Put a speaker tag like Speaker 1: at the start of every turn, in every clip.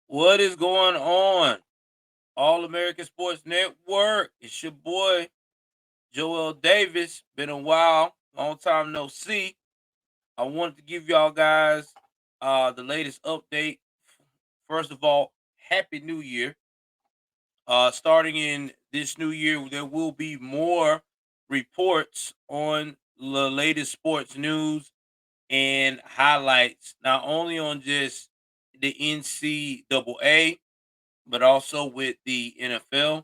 Speaker 1: What is going on? All American Sports Network. It's your boy, Joel Davis. Been a while. Long time no see. I wanted to give y'all guys the latest update. First of all, Happy New Year. Starting in this new year, there will be more reports on the latest sports news and highlights, not only on just the NCAA, but also with the NFL,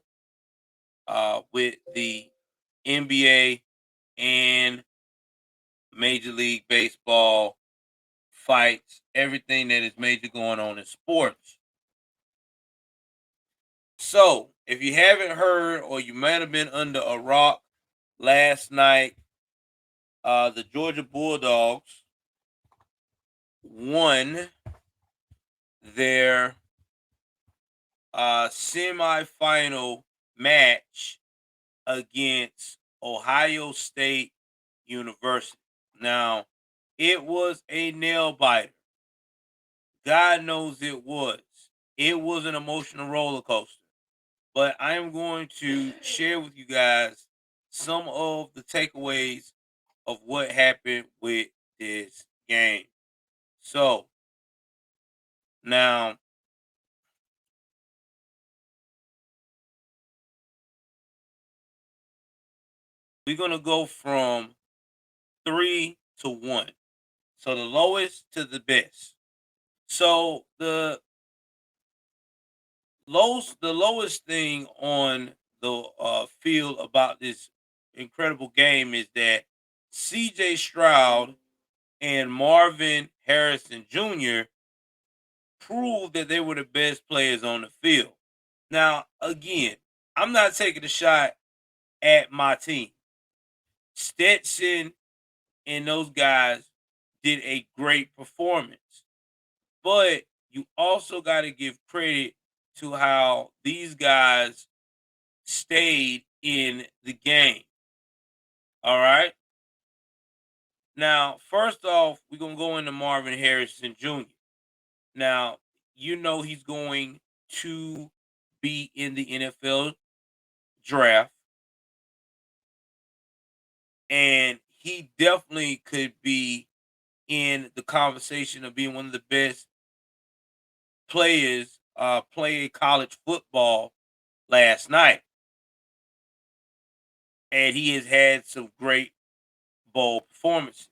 Speaker 1: with the NBA, and Major League Baseball fights, everything that is major going on in sports. So, if you haven't heard or you might have been under a rock last night, the Georgia Bulldogs won their semifinal match against Ohio State University. Now, it was a nail biter. God knows it was. It was an emotional roller coaster. But I am going to share with you guys some of the takeaways of what happened with this game. So, now we're going to go from 3 to 1. So, the lowest to the best. So, the lowest thing on the field about this incredible game is that C.J. Stroud and Marvin Harrison Jr. proved that they were the best players on the field. Now, again, I'm not taking a shot at my team. Stetson and those guys did a great performance, but you also got to give credit to how these guys stayed in the game. All right. Now, first off, we're gonna go into Marvin Harrison Jr. Now, he's going to be in the NFL draft, and he definitely could be in the conversation of being one of the best players playing college football last night. And he has had some great bowl performances.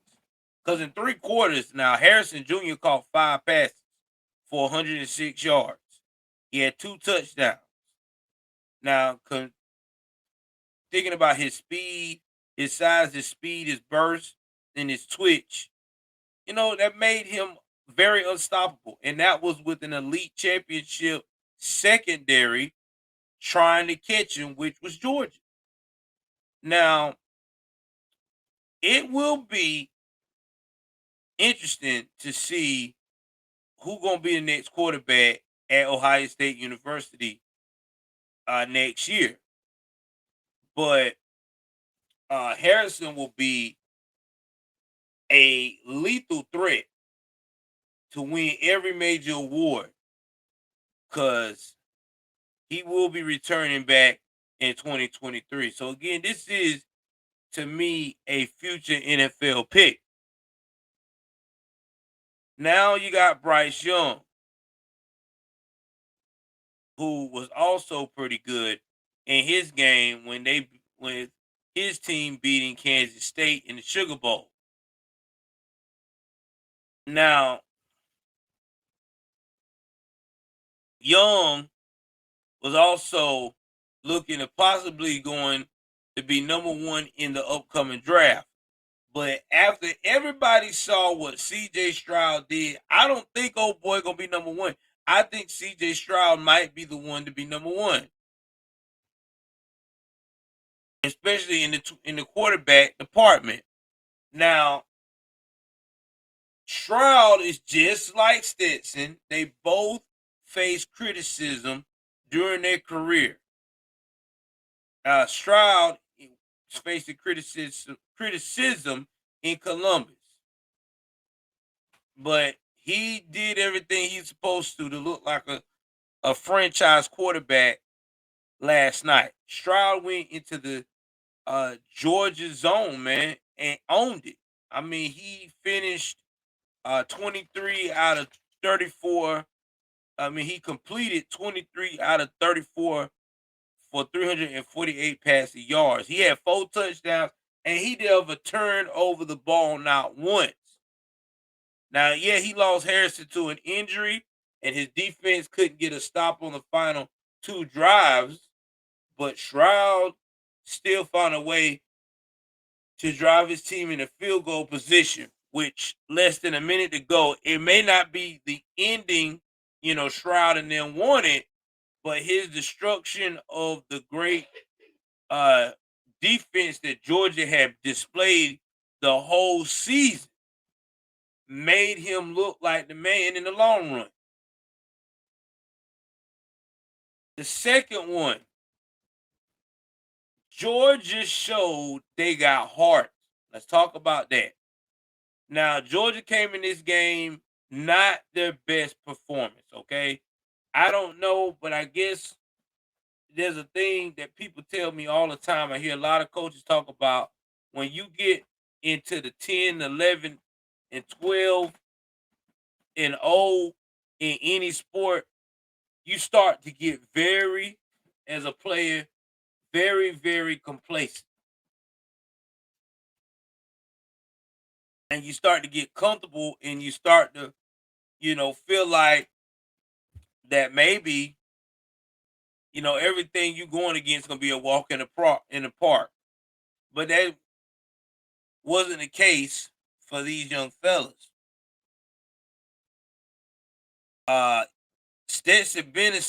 Speaker 1: Because in 3 quarters now, Harrison Jr. caught 5 passes for 106 yards. He had 2 touchdowns. Now, thinking about his speed, his size, his speed, his burst, and his twitch, that made him very unstoppable. And that was with an elite championship secondary trying to catch him, which was Georgia. Now, it will be interesting to see who gonna be the next quarterback at Ohio State University next year. But Harrison will be a lethal threat to win every major award because he will be returning back in 2023. So again, this is to me a future NFL pick. Now you got Bryce Young, who was also pretty good in his game when his team beating Kansas State in the Sugar Bowl. Now, Young was also looking at possibly going to be number 1 in the upcoming draft. But after everybody saw what CJ Stroud did, I don't think old boy gonna be number 1. I think CJ Stroud might be the one to be number 1, especially in the quarterback department. Now, Stroud is just like Stetson. They both face criticism during their career. Stroud facing criticism in Columbus, but he did everything he's supposed to look like a a franchise quarterback last night. Stroud went into the Georgia zone, man, and owned it. I mean, he finished 23 out of 34. I mean, he completed 23 out of 34 for 348 passing yards. He had 4 touchdowns, and he never turned over the ball not once. Now, yeah, he lost Harrison to an injury, and his defense couldn't get a stop on the final 2 drives, but Shroud still found a way to drive his team in a field goal position, which less than a minute to go. It may not be the ending, Shroud and them wanted, but his destruction of the great uh, defense that Georgia had displayed the whole season made him look like the man in the long run. The second one, Georgia showed they got heart. Let's talk about that. Now, Georgia came in this game not their best performance, okay? I don't know, but I guess there's a thing that people tell me all the time. I hear a lot of coaches talk about when you get into the 10, 11, and 12 and 0 in any sport, you start to get as a player, very, very complacent. And you start to get comfortable and you start to, feel like that maybe, everything you going against is gonna be a walk in the park. But that wasn't the case for these young fellas. Uh Stetson Bennett,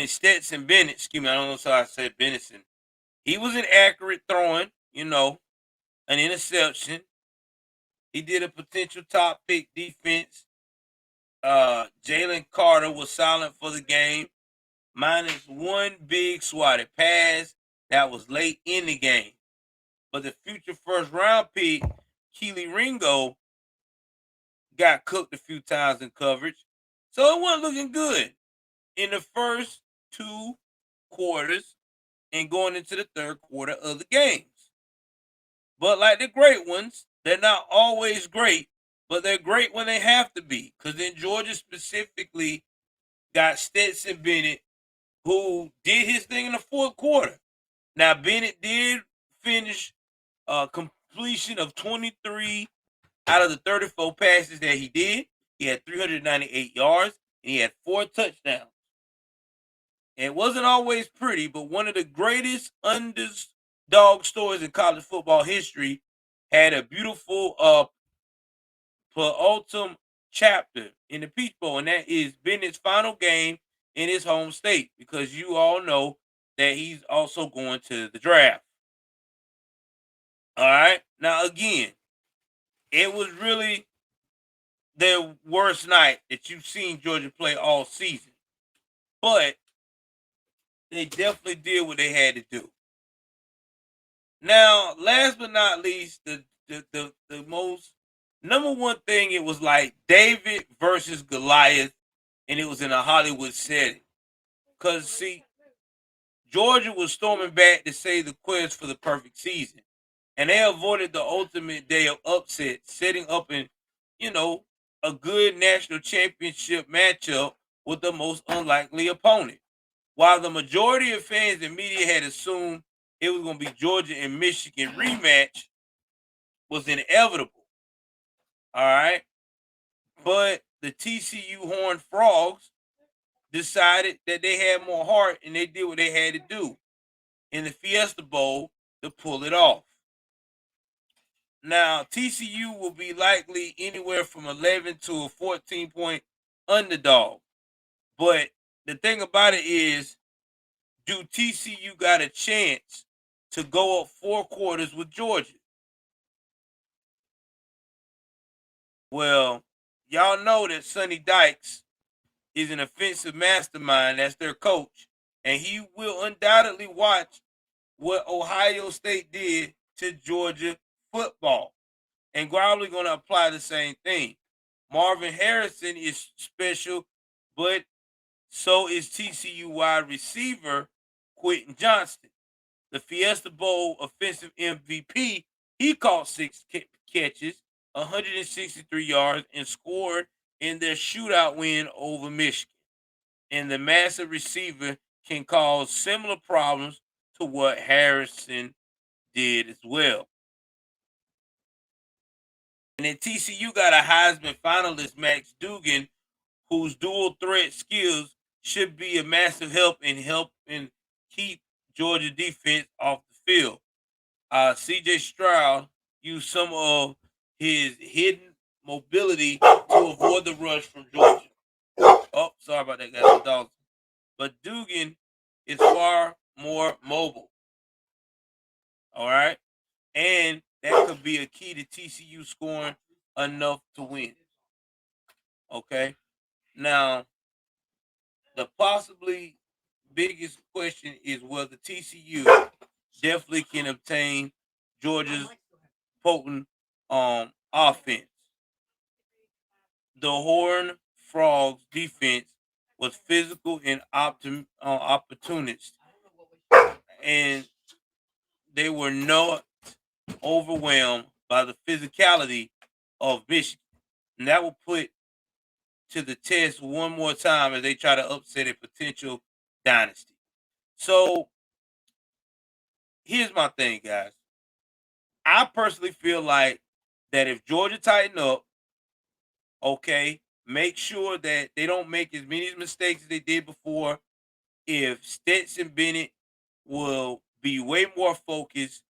Speaker 1: Stetson Bennett, excuse me, I don't know how I said Bennett. He was inaccurate throwing, an interception. He did a potential top pick defense. Jalen Carter was silent for the game, minus one big swatted pass that was late in the game. But the future first round pick, Keely Ringo, got cooked a few times in coverage. So it wasn't looking good in the first 2 quarters and going into the third quarter of the games. But like the great ones, they're not always great, but they're great when they have to be. Because then Georgia specifically got Stetson Bennett, who did his thing in the fourth quarter. Now, Bennett did finish a completion of 23 out of the 34 passes that he did. He had 398 yards, and he had 4 touchdowns. And it wasn't always pretty, but one of the greatest underdog stories in college football history had a beautiful penultimate chapter in the Peach Bowl, and that is Bennett's final game in his home state, because you all know that he's also going to the draft. All right. Now, again, it was really their worst night that you've seen Georgia play all season, but they definitely did what they had to do. Now, last but not least, the most number one thing, it was like David versus Goliath, and it was in a Hollywood setting. Because, see, Georgia was storming back to save the quest for the perfect season, and they avoided the ultimate day of upset, setting up a good national championship matchup with the most unlikely opponent. While the majority of fans and media had assumed it was going to be Georgia and Michigan rematch, was inevitable. All right. But the TCU Horned Frogs decided that they had more heart, and they did what they had to do in the Fiesta Bowl to pull it off. Now, TCU will be likely anywhere from 11 to a 14-point underdog. But the thing about it is, do TCU got a chance to go up 4 quarters with Georgia? Well, y'all know that Sonny Dykes is an offensive mastermind. That's their coach. And he will undoubtedly watch what Ohio State did to Georgia football. And probably going to apply the same thing. Marvin Harrison is special but so is TCU wide receiver Quentin Johnston. The Fiesta Bowl offensive MVP, he caught 6 catches, 163 yards, and scored in their shootout win over Michigan. And the massive receiver can cause similar problems to what Harrison did as well. And then TCU got a Heisman finalist, Max Duggan, whose dual threat skills should be a massive help in keep Georgia defense off the field. CJ Stroud used some of his hidden mobility to avoid the rush from Georgia. Oh, sorry about that, guys. Dogs. But Duggan is far more mobile. All right. And that could be a key to TCU scoring enough to win. Okay. Now, the possibly biggest question is whether TCU definitely can obtain Georgia's potent offense. The Horned Frogs defense was physical and opportunist, and they were not overwhelmed by the physicality of Michigan. And that will put to the test one more time as they try to upset a potential dynasty. So here's my thing, guys. I personally feel like that if Georgia tighten up, okay, make sure that they don't make as many mistakes as they did before. If Stetson Bennett will be way more focused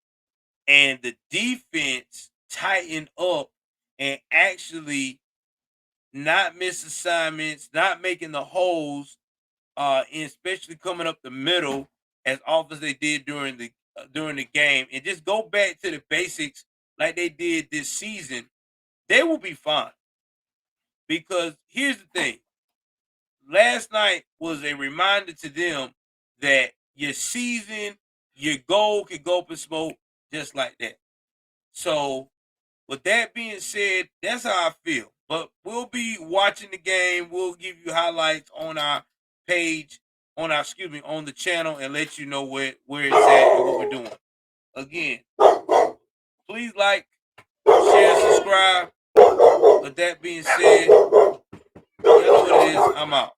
Speaker 1: and the defense tighten up and actually not miss assignments, not making the holes, and especially coming up the middle as often as they did during the game, and just go back to the basics like they did this season, they will be fine. Because here's the thing: last night was a reminder to them that your season, your goal could go up in smoke just like that. So, with that being said, that's how I feel. But we'll be watching the game. We'll give you highlights on our page, on the channel, and let you know where it's at and what we're doing. Again, please like, share, subscribe. With that being said, you know what it is. I'm out.